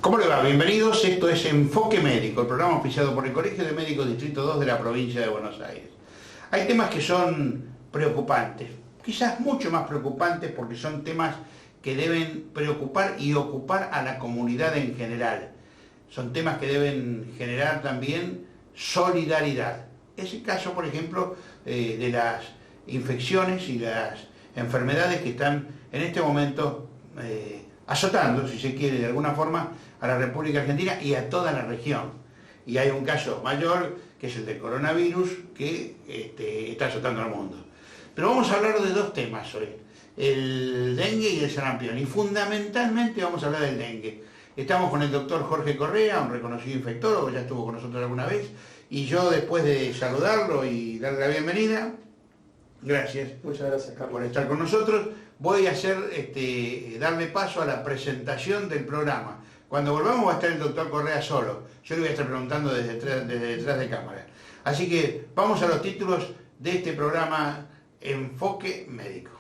¿Cómo le va? Bienvenidos, esto es Enfoque Médico, el programa auspiciado por el Colegio de Médicos Distrito 2 de la provincia de Buenos Aires. Hay temas que son preocupantes, quizás mucho más preocupantes porque son temas que deben preocupar y ocupar a la comunidad en general. Son temas que deben generar también solidaridad. Es el caso, por ejemplo, de las infecciones y las enfermedades que están en este momento azotando, si se quiere, de alguna forma, a la República Argentina y a toda la región. Y hay un caso mayor, que es el del coronavirus, que está azotando al mundo. Pero vamos a hablar de dos temas hoy, el dengue y el sarampión, y fundamentalmente vamos a hablar del dengue. Estamos con el doctor Jorge Correa, un reconocido infectólogo, ya estuvo con nosotros alguna vez, y yo, después de saludarlo y darle la bienvenida, gracias. Muchas gracias, Carlos, por estar con nosotros. Voy a darle paso a la presentación del programa. Cuando volvamos va a estar el doctor Correa solo. Yo le voy a estar preguntando desde detrás de cámara. Así que vamos a los títulos de este programa Enfoque Médico.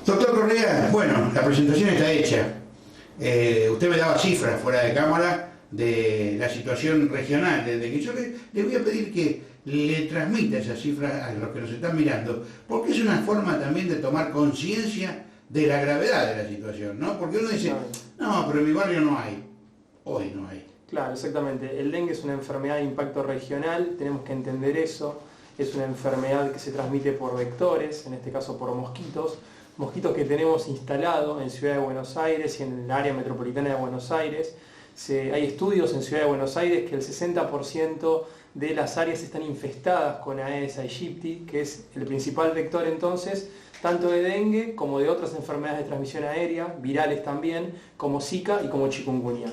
Doctor Correa, bueno, la presentación está hecha. Usted me daba cifras fuera de cámara de la situación regional, desde que yo le voy a pedir que le transmita esas cifras a los que nos están mirando, porque es una forma también de tomar conciencia de la gravedad de la situación, ¿no? Porque uno dice, no, pero en mi barrio no hay, hoy no hay. Claro, exactamente. El dengue es una enfermedad de impacto regional, tenemos que entender eso. Es una enfermedad que se transmite por vectores, en este caso por mosquitos que tenemos instalados en Ciudad de Buenos Aires y en el área metropolitana de Buenos Aires. Hay estudios en Ciudad de Buenos Aires que el 60% de las áreas están infestadas con Aedes aegypti, que es el principal vector entonces, tanto de dengue como de otras enfermedades de transmisión aérea, virales también, como Zika y como chikungunya.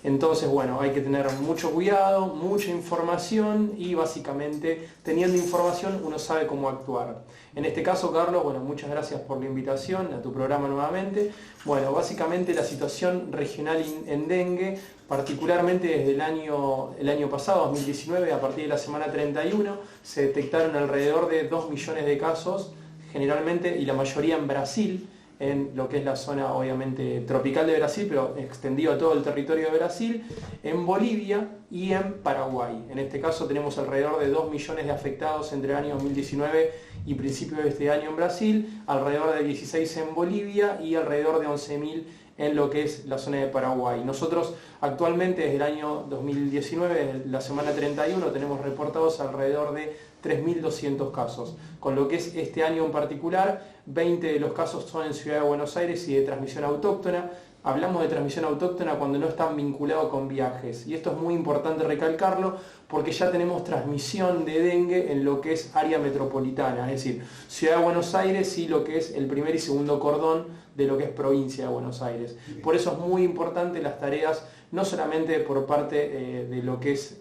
Entonces, bueno, hay que tener mucho cuidado, mucha información y básicamente teniendo información uno sabe cómo actuar. En este caso, Carlos, bueno, muchas gracias por la invitación a tu programa nuevamente. Bueno, básicamente la situación regional en dengue, particularmente desde el año pasado, 2019, a partir de la semana 31, se detectaron alrededor de 2 millones de casos, generalmente y la mayoría en Brasil, en lo que es la zona obviamente tropical de Brasil, pero extendido a todo el territorio de Brasil, en Bolivia y en Paraguay. En este caso tenemos alrededor de 2 millones de afectados entre el año 2019 y principios de este año en Brasil, alrededor de 16 en Bolivia y alrededor de 11.000 en lo que es la zona de Paraguay. Nosotros actualmente desde el año 2019, desde la semana 31, tenemos reportados alrededor de 3.200 casos, con lo que es este año en particular, 20 de los casos son en Ciudad de Buenos Aires y de transmisión autóctona. Hablamos de transmisión autóctona cuando no están vinculados con viajes, y esto es muy importante recalcarlo porque ya tenemos transmisión de dengue en lo que es área metropolitana, es decir, Ciudad de Buenos Aires y lo que es el primer y segundo cordón de lo que es provincia de Buenos Aires. Por eso es muy importante las tareas, no solamente por parte de lo que es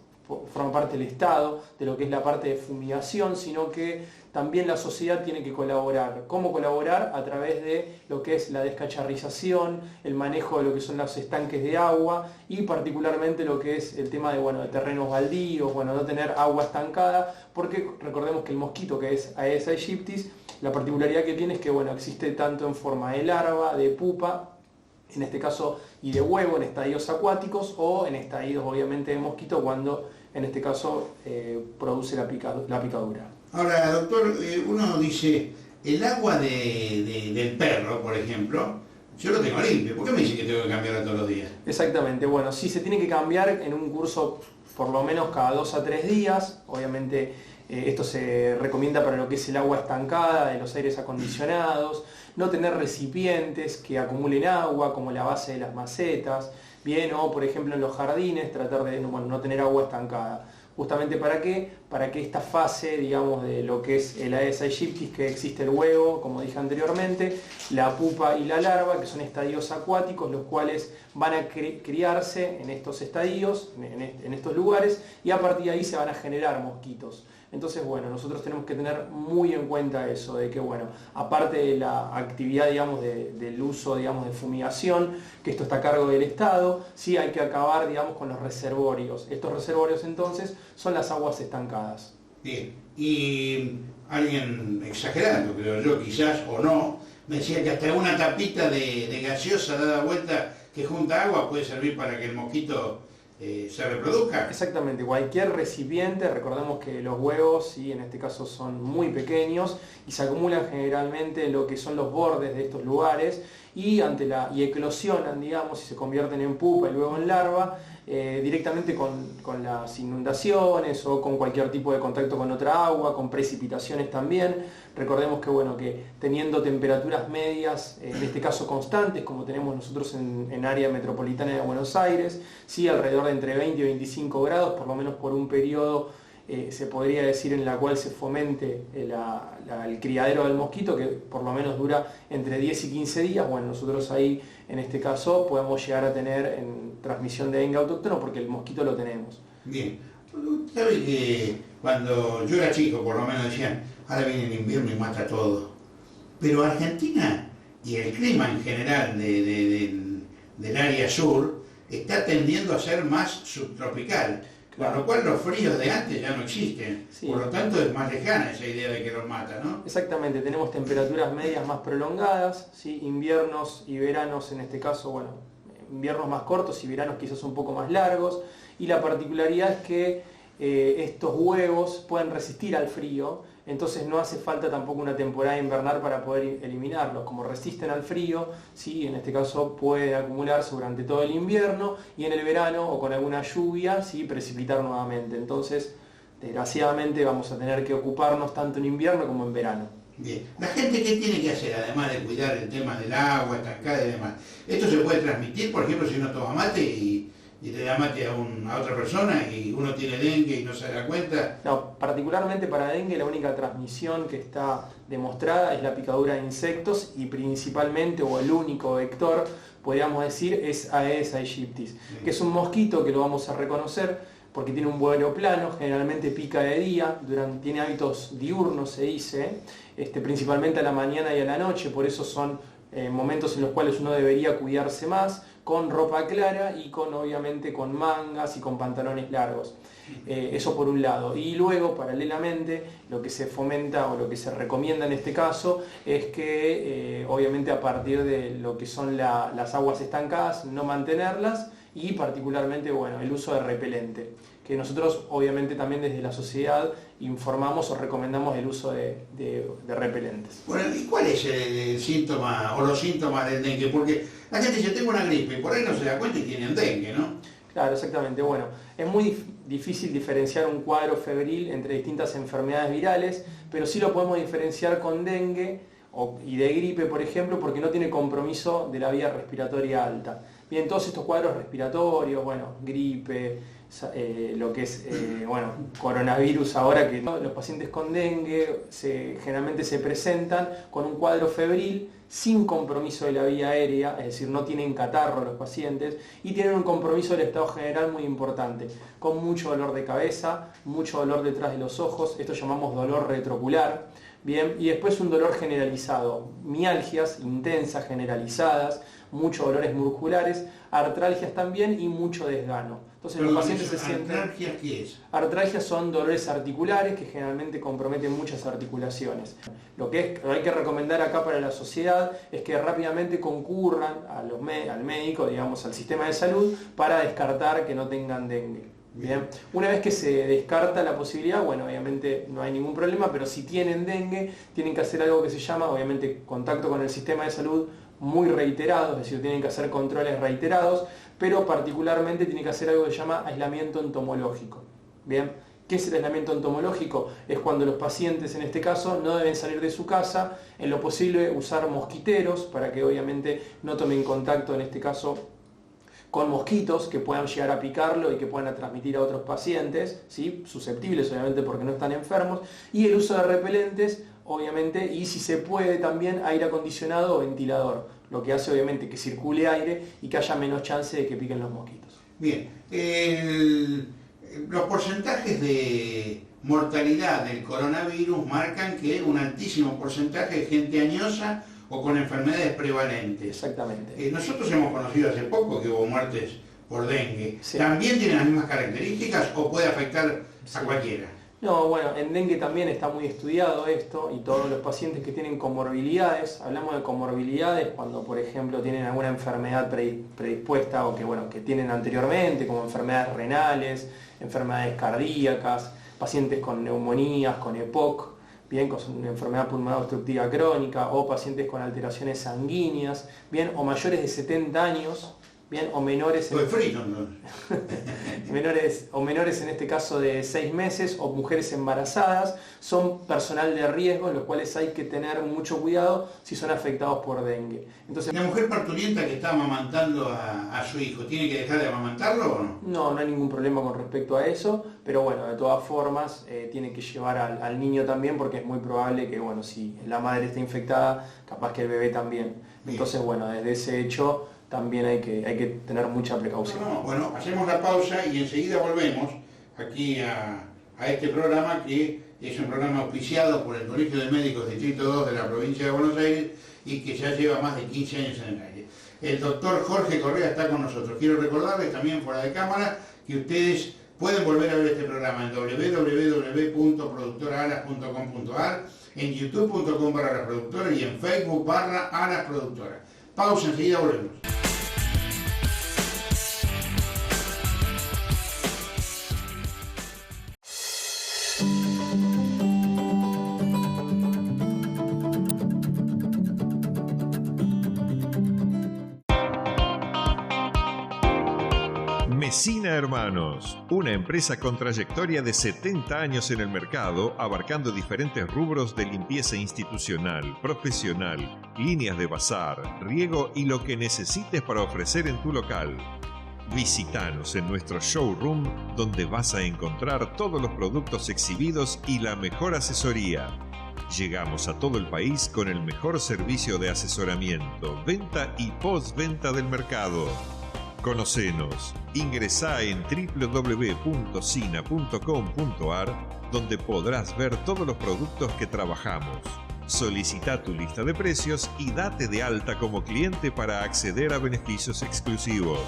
forma parte del Estado, de lo que es la parte de fumigación, sino que también la sociedad tiene que colaborar. ¿Cómo colaborar? A través de lo que es la descacharrización, el manejo de lo que son los estanques de agua y particularmente lo que es el tema de terrenos baldíos, no tener agua estancada, porque recordemos que el mosquito, que es Aedes aegypti, la particularidad que tiene es que existe tanto en forma de larva, de pupa, en este caso, y de huevo en estadios acuáticos o en estadios obviamente de mosquito cuando en este caso produce la picadura. Ahora, doctor, uno dice, el agua del perro, por ejemplo, yo lo tengo limpio, ¿por qué me dice que tengo que cambiarla todos los días? Exactamente, sí se tiene que cambiar en un curso por lo menos cada 2 a 3 días, obviamente esto se recomienda para lo que es el agua estancada, de los aires acondicionados, no tener recipientes que acumulen agua como la base de las macetas. bien, o por ejemplo en los jardines, tratar de no tener agua estancada. Justamente ¿para qué? Para que esta fase, digamos, de lo que es el Aedes aegypti, que existe el huevo, como dije anteriormente, la pupa y la larva, que son estadios acuáticos, los cuales van a criarse en estos estadios, en estos lugares, y a partir de ahí se van a generar mosquitos. Entonces, bueno, nosotros tenemos que tener muy en cuenta eso, de que, bueno, aparte de la actividad, digamos, del uso, digamos, de fumigación, que esto está a cargo del Estado, sí hay que acabar, digamos, con los reservorios. Estos reservorios, entonces, son las aguas estancadas. Bien, y alguien exagerando, creo yo, quizás, o no, me decía que hasta una tapita de gaseosa dada vuelta que junta agua puede servir para que el mosquito se reproduzca. Exactamente, cualquier recipiente, recordemos que los huevos, ¿sí?, en este caso son muy pequeños y se acumulan generalmente en lo que son los bordes de estos lugares y eclosionan, digamos, y se convierten en pupa y luego en larva, directamente con las inundaciones o con cualquier tipo de contacto con otra agua, con precipitaciones también. Recordemos que, bueno, que teniendo temperaturas medias, en este caso constantes, como tenemos nosotros en área metropolitana de Buenos Aires, sí, alrededor de entre 20 y 25 grados, por lo menos por un periodo, se podría decir, en la cual se fomente el criadero del mosquito, que por lo menos dura entre 10 y 15 días. Bueno, nosotros ahí, en este caso, podemos llegar a tener en transmisión de dengue autóctono porque el mosquito lo tenemos. Bien, ¿sabes que cuando yo era chico, por lo menos decían, ahora viene el invierno y mata todo? Pero Argentina y el clima en general del área sur está tendiendo a ser más subtropical. Con lo cual los fríos de antes ya no existen, sí. Por lo tanto es más lejana esa idea de que los mata, ¿no? Exactamente, tenemos temperaturas medias más prolongadas, ¿sí? Inviernos y veranos en este caso, bueno, inviernos más cortos y veranos quizás un poco más largos, y la particularidad es que estos huevos pueden resistir al frío, entonces no hace falta tampoco una temporada invernal para poder eliminarlos. Como resisten al frío, ¿sí?, en este caso pueden acumularse durante todo el invierno y en el verano o con alguna lluvia, ¿sí?, precipitar nuevamente. Entonces, desgraciadamente vamos a tener que ocuparnos tanto en invierno como en verano. Bien, ¿la gente qué tiene que hacer además de cuidar el tema del agua, estancada y demás? ¿Esto se puede transmitir, por ejemplo, si uno toma mate y le da mate a otra persona y uno tiene dengue y no se da cuenta? No, particularmente para dengue la única transmisión que está demostrada es la picadura de insectos y principalmente, o el único vector, podríamos decir, es Aedes aegypti, que es un mosquito que lo vamos a reconocer porque tiene un vuelo plano, generalmente pica de día, tiene hábitos diurnos, se dice, principalmente a la mañana y a la noche, por eso son momentos en los cuales uno debería cuidarse más, con ropa clara y obviamente con mangas y con pantalones largos. Eso por un lado. Y luego, paralelamente, lo que se fomenta o lo que se recomienda en este caso es que, obviamente, a partir de lo que son las aguas estancadas, no mantenerlas y particularmente, bueno, el uso de repelente, que nosotros obviamente también desde la sociedad informamos o recomendamos el uso de repelentes. Bueno, ¿y cuál es el síntoma o los síntomas del dengue? Porque la gente dice, tengo una gripe, y por ahí no se da cuenta y tienen dengue, ¿no? Claro, exactamente. Bueno, es muy difícil diferenciar un cuadro febril entre distintas enfermedades virales, pero sí lo podemos diferenciar con dengue y de gripe, por ejemplo, porque no tiene compromiso de la vía respiratoria alta. Bien, todos estos cuadros respiratorios, bueno, gripe, lo que es coronavirus ahora, que los pacientes con dengue generalmente se presentan con un cuadro febril sin compromiso de la vía aérea, es decir, no tienen catarro los pacientes y tienen un compromiso del estado general muy importante, con mucho dolor de cabeza, mucho dolor detrás de los ojos, esto llamamos dolor retroocular, bien, y después un dolor generalizado, mialgias intensas generalizadas, muchos dolores musculares, artralgias también y mucho desgano. Entonces los pacientes se sienten... ¿Artralgias qué es? Artralgias son dolores articulares que generalmente comprometen muchas articulaciones. Lo que hay que recomendar acá para la sociedad es que rápidamente concurran al médico, digamos, al sistema de salud, para descartar que no tengan dengue. Bien. Una vez que se descarta la posibilidad, bueno, obviamente no hay ningún problema, pero si tienen dengue, tienen que hacer algo que se llama, obviamente, contacto con el sistema de salud muy reiterado, es decir, tienen que hacer controles reiterados, pero particularmente tienen que hacer algo que se llama aislamiento entomológico. Bien, ¿qué es el aislamiento entomológico? Es cuando los pacientes, en este caso, no deben salir de su casa, en lo posible usar mosquiteros para que obviamente no tomen contacto, en este caso, con mosquitos que puedan llegar a picarlo y que puedan transmitir a otros pacientes, ¿sí? Susceptibles obviamente porque no están enfermos, y el uso de repelentes, obviamente, y si se puede también aire acondicionado o ventilador, lo que hace obviamente que circule aire y que haya menos chance de que piquen los mosquitos. Bien, los porcentajes de mortalidad del coronavirus marcan que un altísimo porcentaje de gente añosa o con enfermedades prevalentes. Exactamente. Nosotros hemos conocido hace poco que hubo muertes por dengue. Sí. ¿También tienen las mismas características o puede afectar a cualquiera? No, bueno, en dengue también está muy estudiado esto y todos los pacientes que tienen comorbilidades, hablamos de comorbilidades cuando por ejemplo tienen alguna enfermedad predispuesta o que, bueno, que tienen anteriormente, como enfermedades renales, enfermedades cardíacas, pacientes con neumonías, con EPOC, bien, con una enfermedad pulmonar obstructiva crónica, o pacientes con alteraciones sanguíneas, bien, o mayores de 70 años, bien, o menores menores en este caso de 6 meses, o mujeres embarazadas, son personal de riesgo, los cuales hay que tener mucho cuidado si son afectados por dengue. Entonces, ¿la mujer parturienta que está amamantando a su hijo, tiene que dejar de amamantarlo o no? No, no hay ningún problema con respecto a eso, pero bueno, de todas formas tiene que llevar al niño también, porque es muy probable que, bueno, si la madre está infectada, capaz que el bebé también. Entonces, bueno, desde ese hecho también hay que tener mucha precaución. Bueno, hacemos la pausa y enseguida volvemos aquí a este programa, que es un programa auspiciado por el Colegio de Médicos Distrito 2 de la provincia de Buenos Aires y que ya lleva más de 15 años en el aire. El doctor Jorge Correa está con nosotros. Quiero recordarles también fuera de cámara que ustedes pueden volver a ver este programa en www.productoraalas.com.ar, en youtube.com/productora y en Facebook/alasproductora. Pausa, enseguida volvemos. Mesina Hermanos, una empresa con trayectoria de 70 años en el mercado, abarcando diferentes rubros de limpieza institucional, profesional, líneas de bazar, riego y lo que necesites para ofrecer en tu local. Visítanos en nuestro showroom, donde vas a encontrar todos los productos exhibidos y la mejor asesoría. Llegamos a todo el país con el mejor servicio de asesoramiento, venta y postventa del mercado. Conocenos, ingresá en www.sina.com.ar, donde podrás ver todos los productos que trabajamos. Solicita tu lista de precios y date de alta como cliente para acceder a beneficios exclusivos.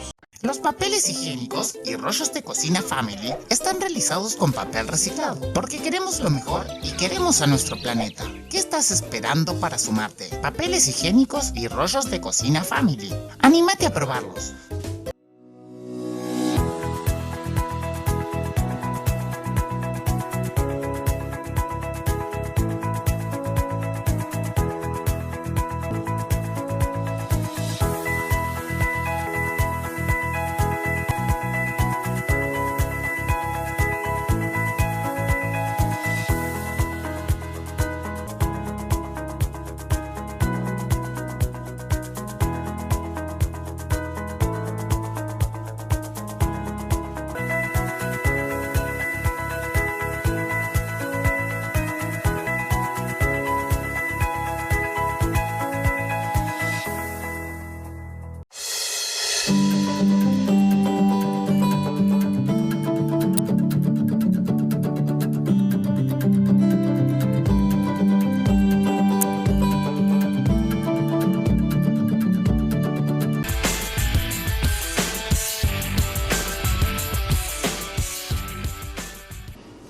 Los papeles higiénicos y rollos de cocina Family están realizados con papel reciclado, porque queremos lo mejor y queremos a nuestro planeta. ¿Qué estás esperando para sumarte? Papeles higiénicos y rollos de cocina Family. ¡Anímate a probarlos!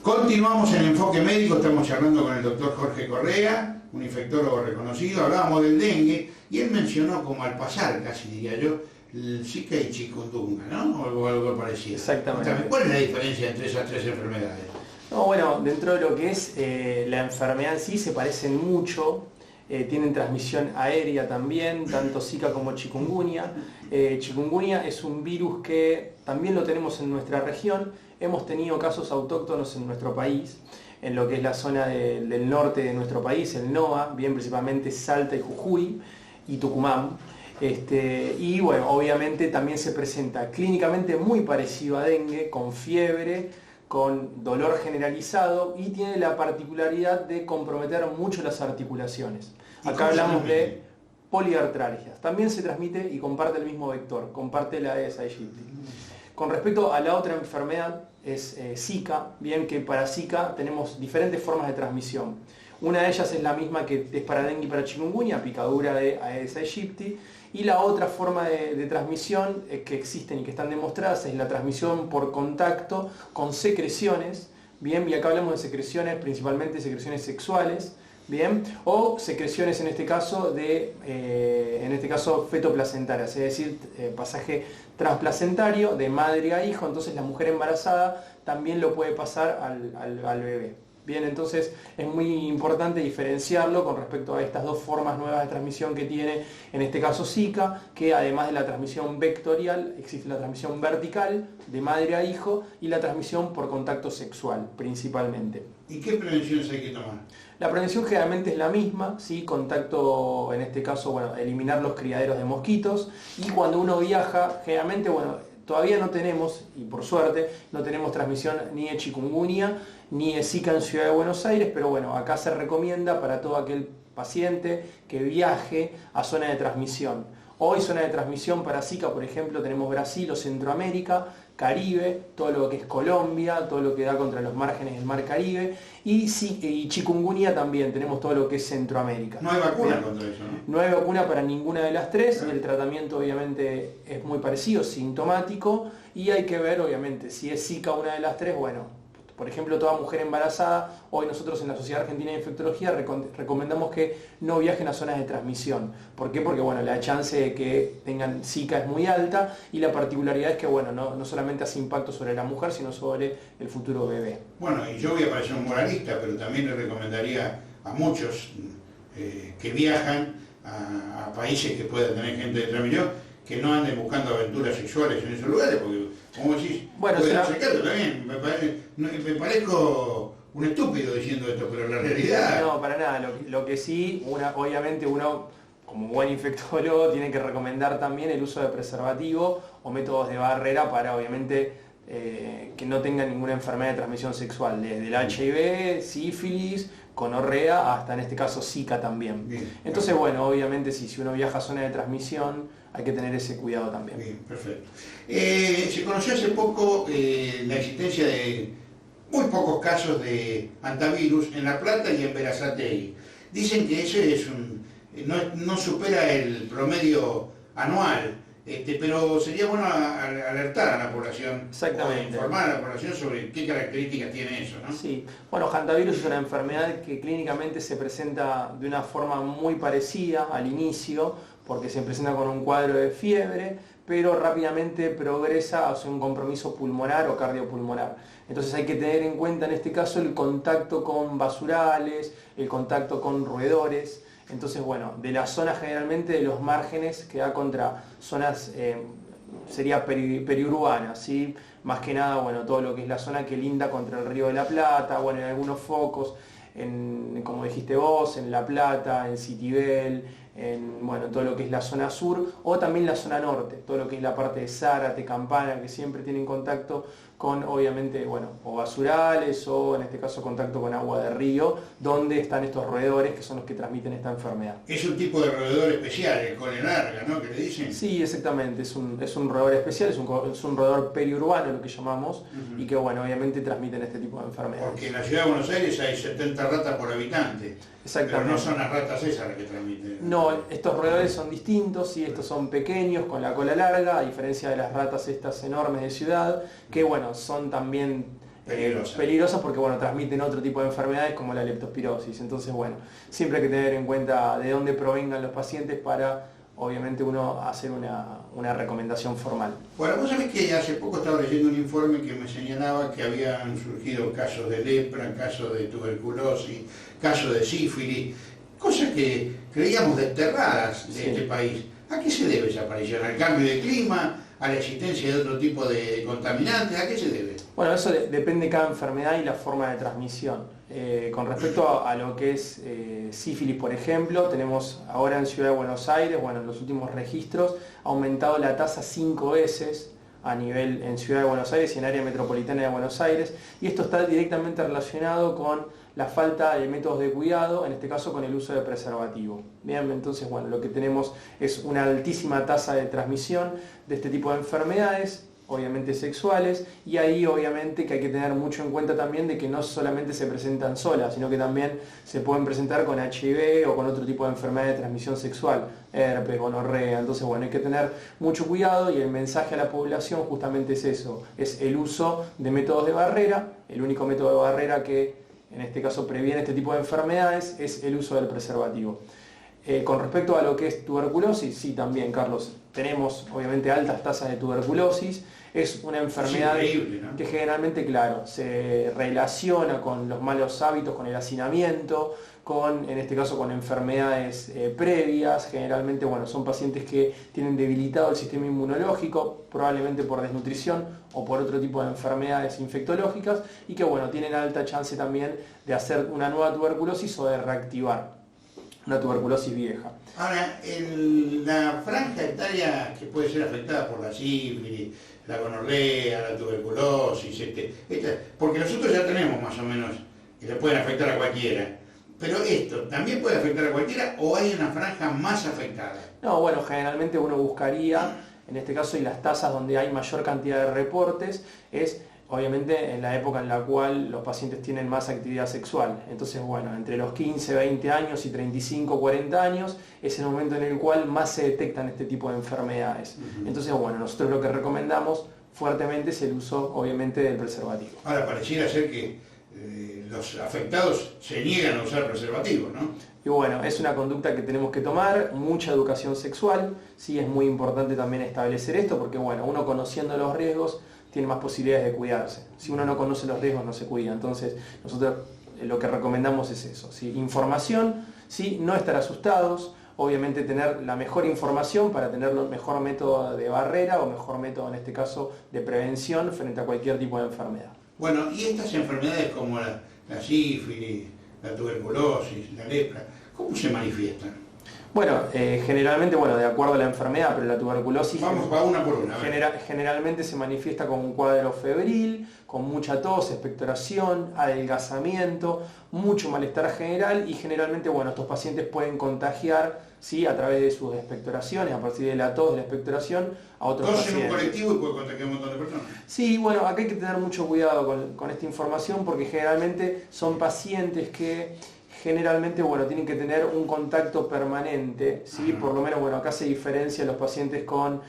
Continuamos en Enfoque Médico, estamos charlando con el doctor Jorge Correa, un infectólogo reconocido. Hablábamos del dengue y él mencionó, como al pasar casi diría yo, el Zika y chikungunya, ¿no? O algo parecido. Exactamente. ¿Cuál es la diferencia entre esas tres enfermedades? No, bueno, dentro de lo que es la enfermedad en sí se parecen mucho, tienen transmisión aérea también, tanto Zika como chikungunya. Chikungunya es un virus que también lo tenemos en nuestra región. Hemos tenido casos autóctonos en nuestro país, en lo que es la zona del norte de nuestro país, el NOA, bien principalmente Salta y Jujuy y Tucumán. Y bueno, obviamente también se presenta clínicamente muy parecido a dengue, con fiebre, con dolor generalizado y tiene la particularidad de comprometer mucho las articulaciones. Acá hablamos de poliartralgias. También se transmite y comparte el mismo vector, comparte la Aedes aegypti. Con respecto a la otra enfermedad es Zika, bien que para Zika tenemos diferentes formas de transmisión. Una de ellas es la misma que es para dengue y para chikungunya, picadura de Aedes aegypti. Y la otra forma de transmisión que existen y que están demostradas es la transmisión por contacto con secreciones, bien, y acá hablamos de secreciones, principalmente secreciones sexuales, bien, o secreciones en este caso fetoplacentarias, es decir, pasaje transplacentario de madre a hijo, entonces la mujer embarazada también lo puede pasar al bebé. Bien, entonces es muy importante diferenciarlo con respecto a estas dos formas nuevas de transmisión que tiene, en este caso Zika, que además de la transmisión vectorial, existe la transmisión vertical, de madre a hijo, y la transmisión por contacto sexual, principalmente. ¿Y qué prevenciones hay que tomar? La prevención generalmente es la misma, ¿sí? Contacto, en este caso, bueno, eliminar los criaderos de mosquitos, y cuando uno viaja, generalmente, bueno, todavía no tenemos, y por suerte, no tenemos transmisión ni de chikungunya, ni de Zika en Ciudad de Buenos Aires, pero bueno, acá se recomienda para todo aquel paciente que viaje a zona de transmisión. Hoy zona de transmisión para Zika, por ejemplo, tenemos Brasil o Centroamérica, Caribe, todo lo que es Colombia, todo lo que da contra los márgenes del Mar Caribe, y chikungunya también, tenemos todo lo que es Centroamérica. No hay vacuna contra eso, ¿no? No hay vacuna para ninguna de las tres, el tratamiento obviamente es muy parecido, sintomático, y hay que ver obviamente si es Zika una de las tres, bueno, por ejemplo, toda mujer embarazada, hoy nosotros en la Sociedad Argentina de Infectología recomendamos que no viajen a zonas de transmisión. ¿Por qué? Porque bueno, la chance de que tengan Zika es muy alta y la particularidad es que bueno, no solamente hace impacto sobre la mujer, sino sobre el futuro bebé. Bueno, y yo voy a parecer un moralista, pero también le recomendaría a muchos que viajan a países que puedan tener gente de transmisión, que no anden buscando aventuras sexuales en esos lugares, porque como decís, bueno, también, me parezco un estúpido diciendo esto, pero la realidad... No, para nada, lo que sí, obviamente uno, como buen infectólogo, tiene que recomendar también el uso de preservativo o métodos de barrera para, obviamente, que no tengan ninguna enfermedad de transmisión sexual, desde el HIV, sífilis, gonorrea, hasta en este caso Zika también. Bien, entonces, bueno, obviamente si uno viaja a zona de transmisión, hay que tener ese cuidado también. Bien, perfecto. Se conoció hace poco la existencia de muy pocos casos de antivirus en La Plata y en Berazategui. Dicen que ese no supera el promedio anual, pero sería bueno alertar a la población, exactamente, o informar a la población sobre qué características tiene eso, ¿no? Sí, bueno, hantavirus es una enfermedad que clínicamente se presenta de una forma muy parecida al inicio, porque se presenta con un cuadro de fiebre, pero rápidamente progresa hacia un compromiso pulmonar o cardiopulmonar. Entonces hay que tener en cuenta en este caso el contacto con basurales, el contacto con roedores. Entonces, bueno, de la zona generalmente de los márgenes que da contra zonas, sería periurbanas, ¿sí? Más que nada, bueno, todo lo que es la zona que linda contra el Río de la Plata, bueno, en algunos focos, como dijiste vos, en La Plata, en Citibel, bueno, todo lo que es la zona sur, o también la zona norte, todo lo que es la parte de Zárate, Campana, que siempre tienen contacto con, obviamente, bueno, o basurales, o en este caso contacto con agua de río, donde están estos roedores que son los que transmiten esta enfermedad. Es un tipo de roedor especial, el cole larga, ¿no? ¿Que le dicen? Sí, exactamente, es un roedor especial, es un roedor periurbano, lo que llamamos, y que, bueno, obviamente transmiten este tipo de enfermedades. Porque en la ciudad de Buenos Aires hay 70 ratas por habitante. Exactamente. Pero no son las ratas esas las que transmiten. No, estos roedores son distintos, ¿sí? Estos son pequeños, con la cola larga, a diferencia de las ratas estas enormes de ciudad, que bueno, son también peligrosas porque bueno, transmiten otro tipo de enfermedades como la leptospirosis. Entonces bueno, siempre hay que tener en cuenta de dónde provengan los pacientes para obviamente uno hacer una recomendación formal. Bueno, vos sabés que hace poco estaba leyendo un informe que me señalaba que habían surgido casos de lepra, casos de tuberculosis, casos de sífilis, cosas que creíamos desterradas de este país. ¿A qué se debe esa aparición? ¿Al cambio de clima? ¿A la existencia de otro tipo de contaminantes? ¿A qué se debe? Bueno, eso depende de cada enfermedad y la forma de transmisión. Con respecto a lo que es sífilis, por ejemplo, tenemos ahora en Ciudad de Buenos Aires, bueno, en los últimos registros, ha aumentado la tasa 5 veces a nivel en Ciudad de Buenos Aires y en área metropolitana de Buenos Aires, y esto está directamente relacionado con la falta de métodos de cuidado, en este caso con el uso de preservativo. Bien, entonces, bueno, lo que tenemos es una altísima tasa de transmisión de este tipo de enfermedades, obviamente sexuales, y ahí obviamente que hay que tener mucho en cuenta también de que no solamente se presentan solas, sino que también se pueden presentar con HIV o con otro tipo de enfermedad de transmisión sexual, herpes, gonorrea. Entonces, bueno, hay que tener mucho cuidado, y el mensaje a la población justamente es eso, es el uso de métodos de barrera. El único método de barrera que en este caso previene este tipo de enfermedades es el uso del preservativo. Con respecto a lo que es tuberculosis, sí, también, Carlos, tenemos obviamente altas tasas de tuberculosis. Es una enfermedad ¿no? que generalmente, claro, se relaciona con los malos hábitos, con el hacinamiento, en este caso con enfermedades previas. Generalmente, bueno, son pacientes que tienen debilitado el sistema inmunológico, probablemente por desnutrición o por otro tipo de enfermedades infectológicas, y que, bueno, tienen alta chance también de hacer una nueva tuberculosis o de reactivar una tuberculosis vieja. Ahora, la franja etaria que puede ser afectada por la sífilis, la gonorrea, la tuberculosis, porque nosotros ya tenemos más o menos que le pueden afectar a cualquiera, pero esto también puede afectar a cualquiera, o hay una franja más afectada. No, bueno, generalmente uno buscaría, en este caso, y las tasas donde hay mayor cantidad de reportes, es obviamente en la época en la cual los pacientes tienen más actividad sexual. Entonces, bueno, entre los 15, 20 años y 35, 40 años es el momento en el cual más se detectan este tipo de enfermedades. Entonces, bueno, nosotros lo que recomendamos fuertemente es el uso, obviamente, del preservativo. Ahora, pareciera ser que los afectados se niegan a usar preservativo, ¿no? Y bueno, es una conducta que tenemos que tomar, mucha educación sexual. Sí, es muy importante también establecer esto, porque, bueno, uno conociendo los riesgos tiene más posibilidades de cuidarse. Si uno no conoce los riesgos, no se cuida. Entonces, nosotros lo que recomendamos es eso, ¿sí? Información, ¿sí? No estar asustados, obviamente tener la mejor información para tener el mejor método de barrera o mejor método, en este caso, de prevención frente a cualquier tipo de enfermedad. Bueno, y estas enfermedades como la sífilis, la tuberculosis, la lepra, ¿cómo se manifiestan? Bueno, generalmente, bueno, de acuerdo a la enfermedad, pero la tuberculosis... Vamos para una por una. Generalmente se manifiesta con un cuadro febril, con mucha tos, expectoración, adelgazamiento, mucho malestar general, y generalmente, bueno, estos pacientes pueden contagiar, ¿sí?, a través de sus expectoraciones, a partir de la tos, de la expectoración, a otros pacientes. Tos en un colectivo y puede contagiar a un montón de personas. Sí, bueno, acá hay que tener mucho cuidado con esta información, porque generalmente son pacientes que generalmente, bueno, tienen que tener un contacto permanente, ¿sí? Por lo menos, bueno, acá se diferencia los pacientes con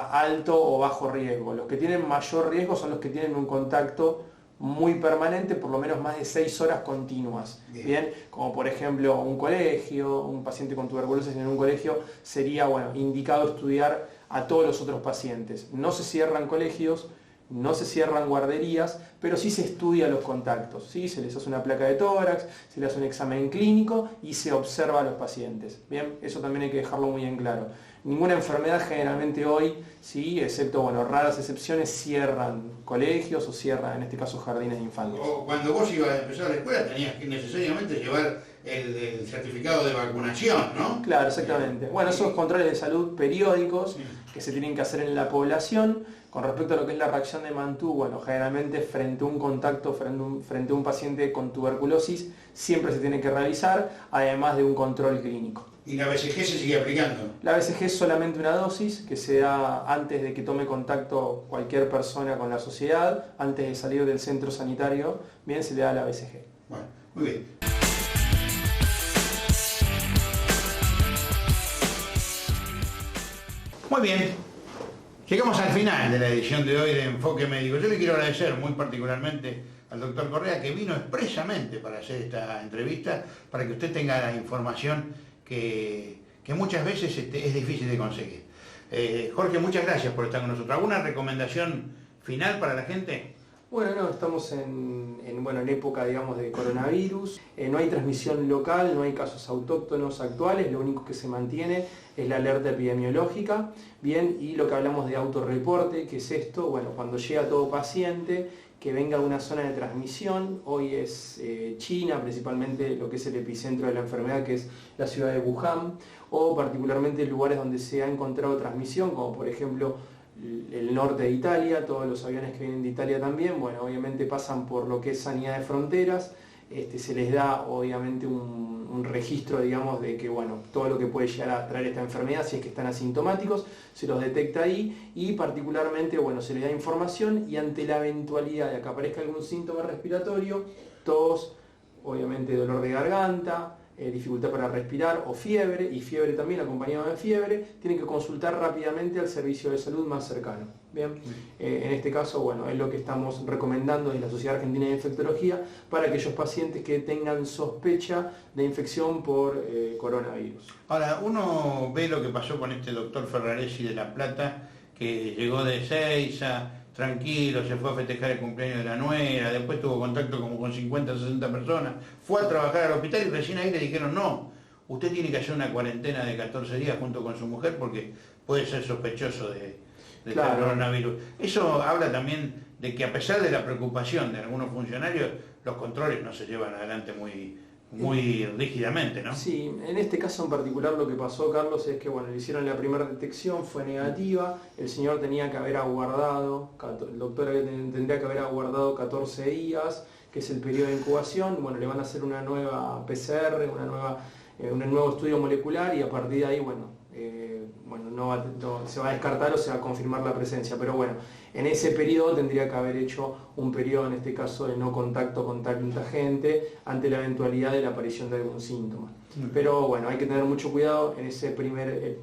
alto o bajo riesgo. Los que tienen mayor riesgo son los que tienen un contacto muy permanente, por lo menos más de 6 horas continuas. Bien, como por ejemplo un colegio, un paciente con tuberculosis en un colegio, sería, bueno, indicado estudiar a todos los otros pacientes. No se cierran colegios, no se cierran guarderías, pero sí se estudia los contactos, ¿sí? Se les hace una placa de tórax, se les hace un examen clínico y se observa a los pacientes. Bien, eso también hay que dejarlo muy en claro. Ninguna enfermedad generalmente hoy, sí, excepto, bueno, raras excepciones, cierran colegios o cierran, en este caso, jardines de infantes. O cuando vos ibas a empezar la escuela tenías que necesariamente llevar el certificado de vacunación, ¿no? Claro, exactamente. Bueno, esos controles de salud periódicos que se tienen que hacer en la población. Con respecto a lo que es la reacción de Mantoux, bueno, generalmente frente a un contacto, frente a un paciente con tuberculosis, siempre se tiene que realizar, además de un control clínico. ¿Y la BCG se sigue aplicando? La BCG es solamente una dosis que se da antes de que tome contacto cualquier persona con la sociedad, antes de salir del centro sanitario, bien, se le da la BCG. Bueno, muy bien. Muy bien. Llegamos al final de la edición de hoy de Enfoque Médico. Yo le quiero agradecer muy particularmente al doctor Correa, que vino expresamente para hacer esta entrevista, para que usted tenga la información que muchas veces es difícil de conseguir. Jorge, muchas gracias por estar con nosotros. ¿Alguna recomendación final para la gente? Bueno, no, estamos en época, digamos, de coronavirus, no hay transmisión local, no hay casos autóctonos actuales, lo único que se mantiene es la alerta epidemiológica, bien, y lo que hablamos de autorreporte, que es esto, bueno, cuando llega todo paciente que venga de una zona de transmisión. Hoy es China, principalmente lo que es el epicentro de la enfermedad, que es la ciudad de Wuhan, o particularmente lugares donde se ha encontrado transmisión, como por ejemplo el norte de Italia. Todos los aviones que vienen de Italia también, bueno, obviamente pasan por lo que es sanidad de fronteras. Se les da obviamente un registro, digamos, de que bueno, todo lo que puede llegar a traer esta enfermedad, si es que están asintomáticos, se los detecta ahí, y particularmente bueno, se les da información, y ante la eventualidad de que aparezca algún síntoma respiratorio, tos, obviamente dolor de garganta, dificultad para respirar o fiebre, y fiebre también acompañado de fiebre, tienen que consultar rápidamente al servicio de salud más cercano. Bien, en este caso, bueno, es lo que estamos recomendando desde la Sociedad Argentina de Infectología para aquellos pacientes que tengan sospecha de infección por coronavirus. Ahora, uno ve lo que pasó con este doctor Ferraresi de La Plata, que llegó de Ezeiza, tranquilo, se fue a festejar el cumpleaños de la nuera, después tuvo contacto como con 50 o 60 personas, fue a trabajar al hospital y recién ahí le dijeron, no, usted tiene que hacer una cuarentena de 14 días junto con su mujer porque puede ser sospechoso de Claro. coronavirus. Eso habla también de que a pesar de la preocupación de algunos funcionarios, los controles no se llevan adelante muy rígidamente, ¿no? Sí, en este caso en particular lo que pasó, Carlos, es que bueno, le hicieron la primera detección, fue negativa, el señor tenía que haber aguardado, el doctor tendría que haber aguardado 14 días, que es el periodo de incubación. Bueno, le van a hacer una nueva PCR, un nuevo estudio molecular, y a partir de ahí, bueno, se va a descartar o se va a confirmar la presencia, pero bueno, en ese periodo tendría que haber hecho un periodo, en este caso, de no contacto con tanta gente ante la eventualidad de la aparición de algún síntoma. Pero bueno, hay que tener mucho cuidado en ese primer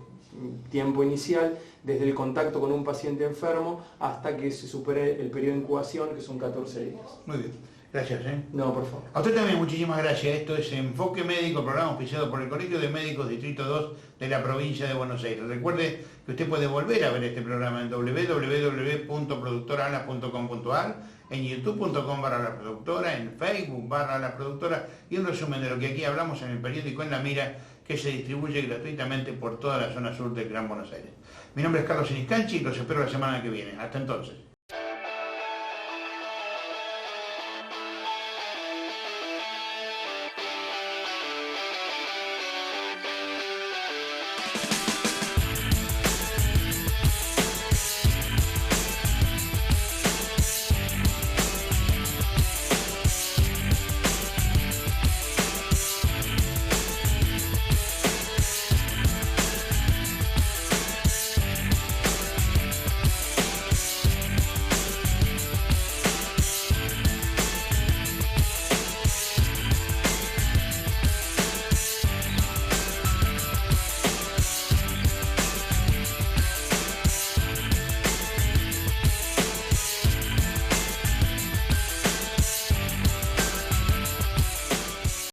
tiempo inicial, desde el contacto con un paciente enfermo hasta que se supere el periodo de incubación, que son 14 días. Muy bien, gracias. No, por favor. A usted también muchísimas gracias. Esto es Enfoque Médico, programa auspiciado por el Colegio de Médicos Distrito 2 de la provincia de Buenos Aires. Recuerde que usted puede volver a ver este programa en www.productoraalas.com.ar, en youtube.com/la productora, en Facebook/la productora, y un resumen de lo que aquí hablamos en el periódico En la Mira, que se distribuye gratuitamente por toda la zona sur del Gran Buenos Aires. Mi nombre es Carlos Siniscanchi y los espero la semana que viene. Hasta entonces.